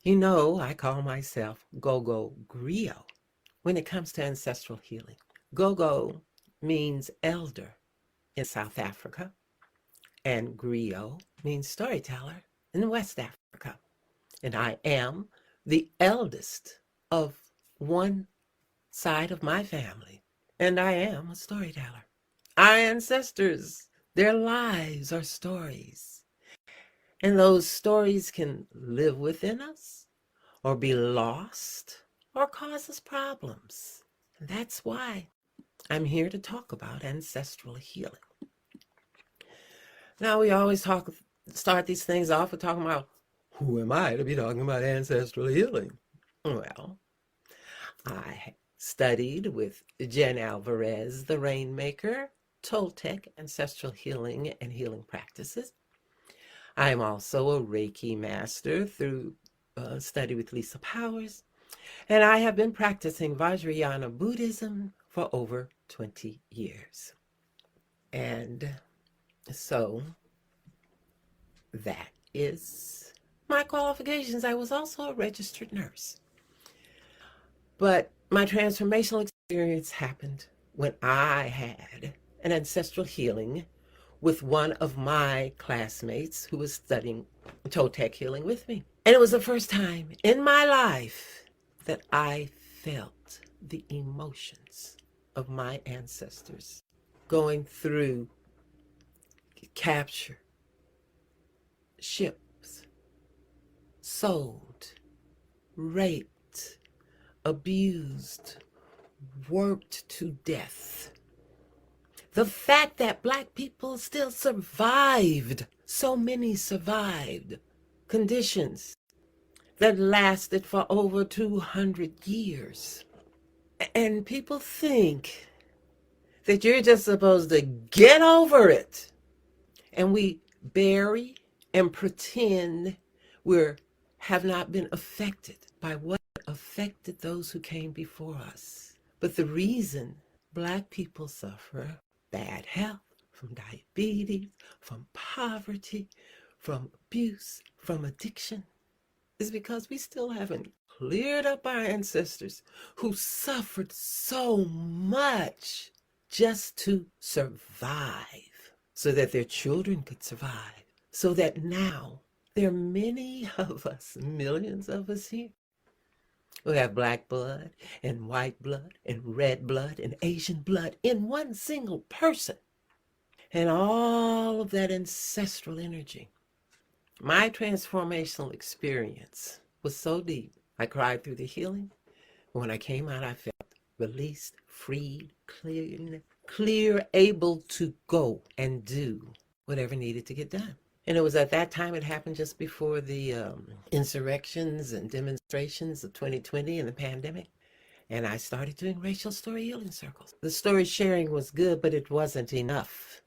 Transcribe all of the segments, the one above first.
You know, I call myself Gogo Griot when it comes to ancestral healing. Gogo means elder in South Africa, and Griot means storyteller in West Africa. And I am the eldest of one side of my family, and I am a storyteller. Our ancestors, their lives are stories, and those stories can live within us or be lost or cause us problems. And that's why I'm here to talk about ancestral healing. Now, we always start these things off with talking about who am I to be talking about ancestral healing? Well, I studied with Jen Alvarez, the Rainmaker, Toltec, ancestral healing and healing practices. I'm also a Reiki master through study with Lisa Powers, and I have been practicing Vajrayana Buddhism for over 20 years. And so that is my qualifications. I was also a registered nurse. But my transformational experience happened when I had an ancestral healing with one of my classmates who was studying Toltec healing with me. And it was the first time in my life that I felt the emotions of my ancestors going through capture, ships, sold, raped, abused, worked to death. The fact that Black people still survived, so many survived conditions that lasted for over 200 years. And people think that you're just supposed to get over it. And we bury and pretend we have not been affected by what affected those who came before us. But the reason Black people suffer bad health, from diabetes, from poverty, from abuse, from addiction, is because we still haven't cleared up our ancestors who suffered so much just to survive, so that their children could survive, so that now there are many of us, millions of us here, who have Black blood and white blood and red blood and Asian blood in one single person. And all of that ancestral energy. My transformational experience was so deep. I cried through the healing. When I came out, I felt released, freed, clear, able to go and do whatever needed to get done. And it was at that time, it happened just before the insurrections and demonstrations of 2020 and the pandemic. And I started doing racial story healing circles. The story sharing was good, but it wasn't enough.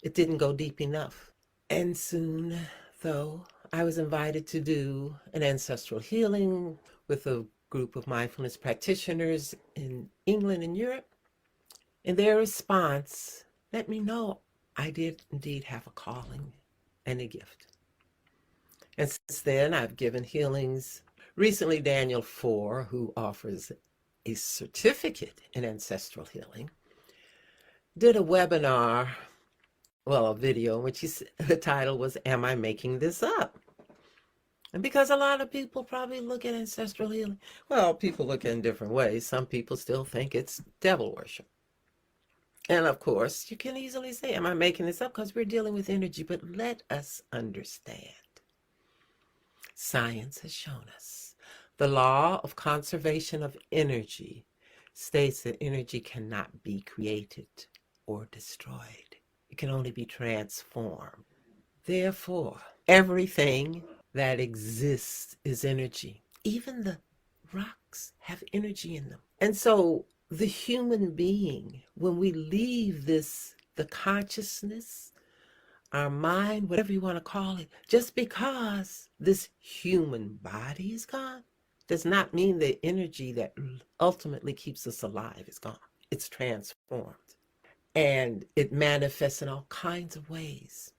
It didn't go deep enough. And soon, though, I was invited to do an ancestral healing with a group of mindfulness practitioners in England and Europe. And their response let me know I did indeed have a calling and a gift. And since then, I've given healings. Recently, Daniel Four, who offers a certificate in ancestral healing, did a webinar, a video, in which the title was, Am I Making This Up? And because a lot of people probably look at ancestral healing, people look at it in different ways. Some people still think it's devil worship. And of course, you can easily say, am I making this up? Because we're dealing with energy. But let us understand. Science has shown us the law of conservation of energy states that energy cannot be created or destroyed. It can only be transformed. Therefore, everything that exists is energy. Even the rocks have energy in them. And so the human being, when we leave this, the consciousness, our mind, whatever you want to call it, just because this human body is gone, does not mean the energy that ultimately keeps us alive is gone. It's transformed. And it manifests in all kinds of ways.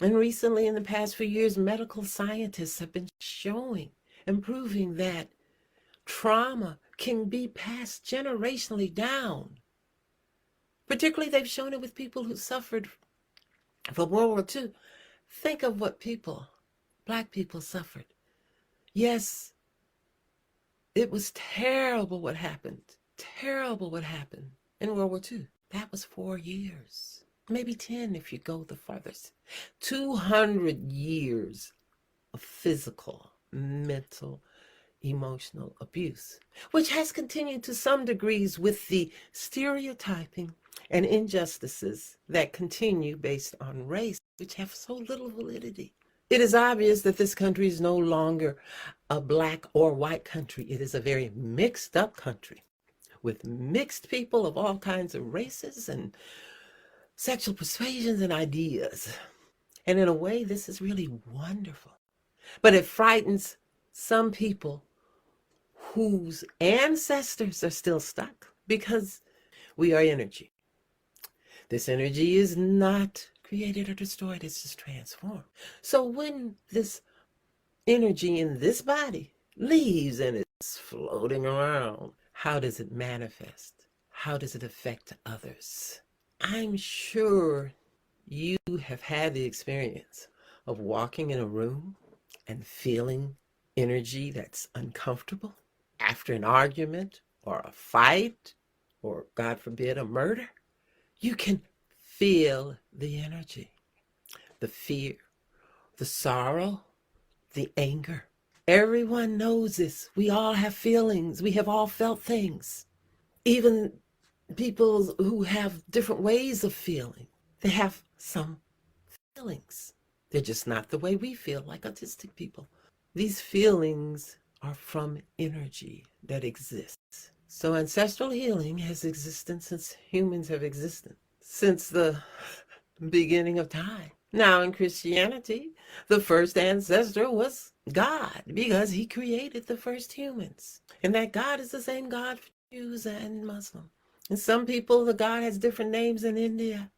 And recently, in the past few years, medical scientists have been showing and proving that trauma can be passed generationally down. Particularly, they've shown it with people who suffered from World War II. Think of what Black people suffered. Yes, it was terrible what happened. Terrible what happened in World War II. That was 4 years. Maybe 10 if you go the farthest. 200 years of physical, mental, emotional abuse, which has continued to some degrees with the stereotyping and injustices that continue based on race, which have so little validity. It is obvious that this country is no longer a black or white country. It is a very mixed up country with mixed people of all kinds of races and sexual persuasions and ideas. And in a way, this is really wonderful. But it frightens some people whose ancestors are still stuck because we are energy. This energy is not created or destroyed, it's just transformed. So when this energy in this body leaves and it's floating around, how does it manifest? How does it affect others? I'm sure you have had the experience of walking in a room and feeling energy that's uncomfortable after an argument or a fight or, God forbid, a murder. You can feel the energy, the fear, the sorrow, the anger. Everyone knows this. We all have feelings. We have all felt things. Even people who have different ways of feeling, they have some feelings. They're just not the way we feel, like autistic people. These feelings are from energy that exists. So ancestral healing has existed since humans have existed, since the beginning of time. Now in Christianity, the first ancestor was God because he created the first humans. And that God is the same God for Jews and Muslims. And some people, the God has different names in India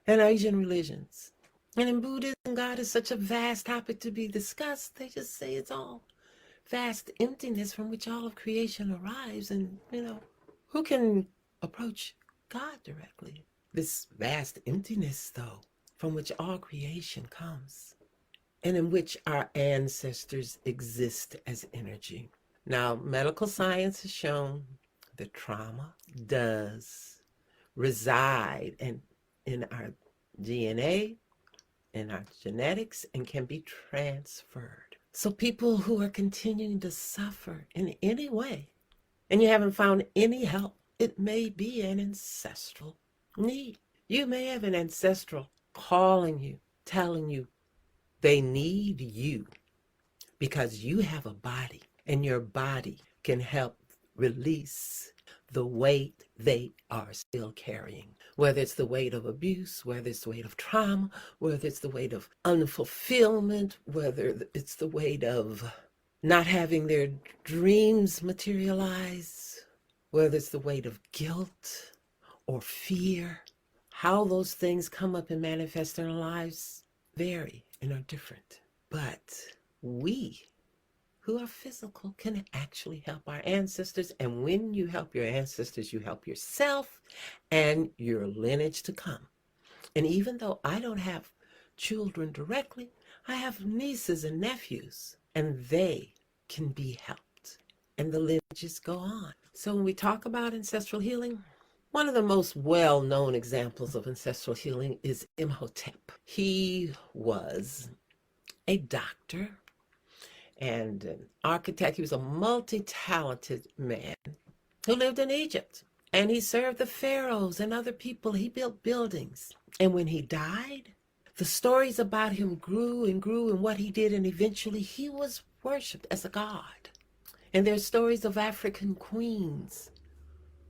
and Asian religions. And in Buddhism, God is such a vast topic to be discussed. They just say it's all vast emptiness from which all of creation arrives. And, who can approach God directly? This vast emptiness, though, from which all creation comes, and in which our ancestors exist as energy. Now, medical science has shown that trauma does reside in our DNA, in our genetics, and can be transferred. So people who are continuing to suffer in any way, and you haven't found any help, it may be an ancestral need. You may have an ancestral calling you, telling you they need you because you have a body, and your body can help release the weight they are still carrying. Whether it's the weight of abuse, whether it's the weight of trauma, whether it's the weight of unfulfillment, whether it's the weight of not having their dreams materialize, whether it's the weight of guilt or fear. How those things come up and manifest in our lives vary and are different. But we who are physical can actually help our ancestors. And when you help your ancestors, you help yourself and your lineage to come. And even though I don't have children directly, I have nieces and nephews, and they can be helped. And the lineages go on. So when we talk about ancestral healing, one of the most well-known examples of ancestral healing is Imhotep. He was a doctor and an architect. He was a multi-talented man who lived in Egypt. And he served the pharaohs and other people. He built buildings. And when he died, the stories about him grew and grew and what he did, and eventually he was worshipped as a god. And there's stories of African queens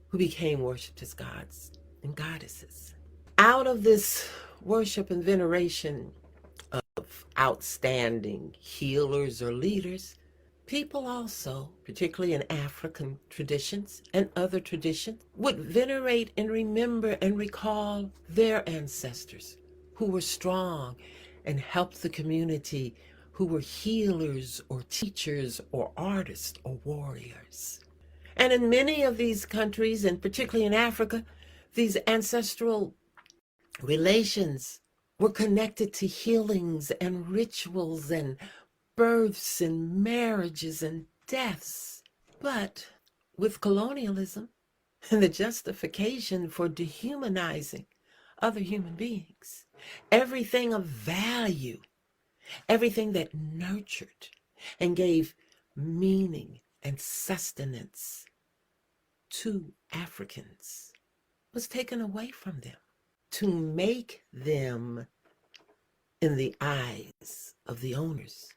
who became worshipped as gods and goddesses. Out of this worship and veneration of outstanding healers or leaders, people also, particularly in African traditions and other traditions, would venerate and remember and recall their ancestors who were strong and helped the community, who were healers or teachers or artists or warriors. And in many of these countries, and particularly in Africa, these ancestral relations were connected to healings and rituals and births and marriages and deaths. But with colonialism and the justification for dehumanizing other human beings, everything of value, everything that nurtured and gave meaning and sustenance to Africans was taken away from them to make them, in the eyes of the owners,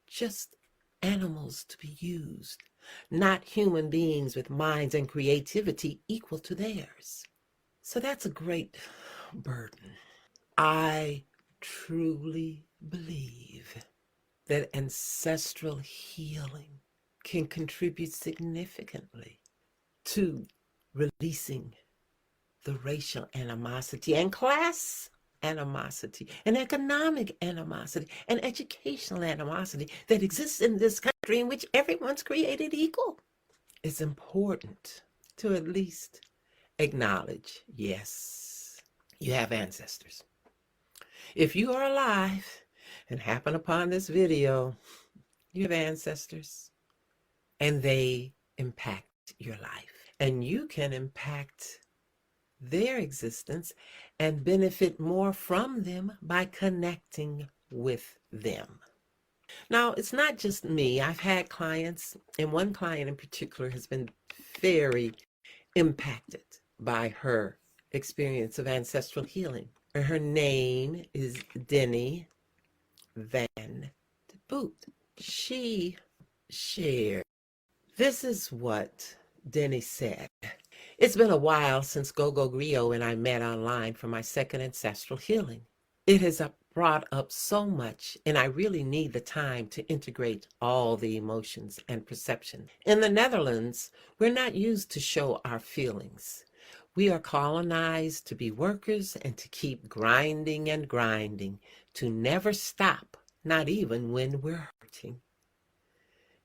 just animals to be used, not human beings with minds and creativity equal to theirs. So that's a great burden. I truly believe that ancestral healing can contribute significantly to releasing the racial animosity and class animosity and economic animosity and educational animosity that exists in this country in which everyone's created equal. It's important to at least acknowledge, yes, you have ancestors. If you are alive and happen upon this video, you have ancestors and they impact your life. And you can impact their existence and benefit more from them by connecting with them. Now, it's not just me. I've had clients, and one client in particular has been very impacted by her experience of ancestral healing. Her name is Denny Van de Boot. She shared. This is what Denny said. It's been a while since Gogo Griot and I met online for my second ancestral healing. It has brought up so much, and I really need the time to integrate all the emotions and perception. In the Netherlands, we're not used to show our feelings. We are colonized to be workers and to keep grinding and grinding, to never stop, not even when we're hurting.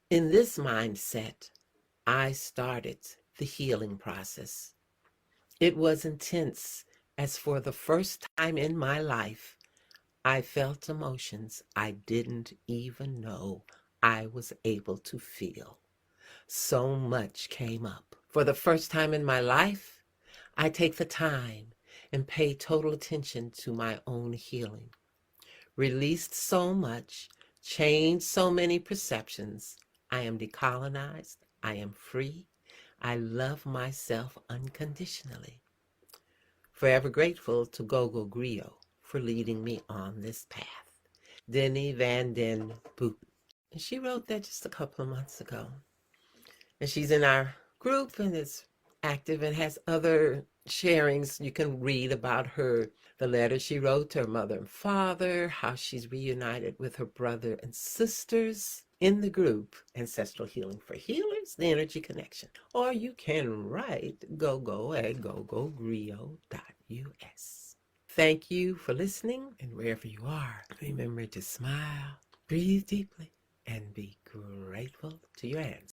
In this mindset, I started the healing process. It was intense, as for the first time in my life, I felt emotions I didn't even know I was able to feel. So much came up. For the first time in my life, I take the time and pay total attention to my own healing. Released so much, changed so many perceptions. I am decolonized. I am free. I love myself unconditionally. Forever grateful to Gogo Griot for leading me on this path. Denny Van Den Boot. And she wrote that just a couple of months ago. And she's in our group and is active and has other sharings. You can read about her, the letter she wrote to her mother and father, how she's reunited with her brother and sisters in the group Ancestral Healing for Healers, the Energy Connection. Or you can write gogo at gogogriot.us. Thank you for listening, and wherever you are, remember to smile, breathe deeply, and be grateful to your ancestors.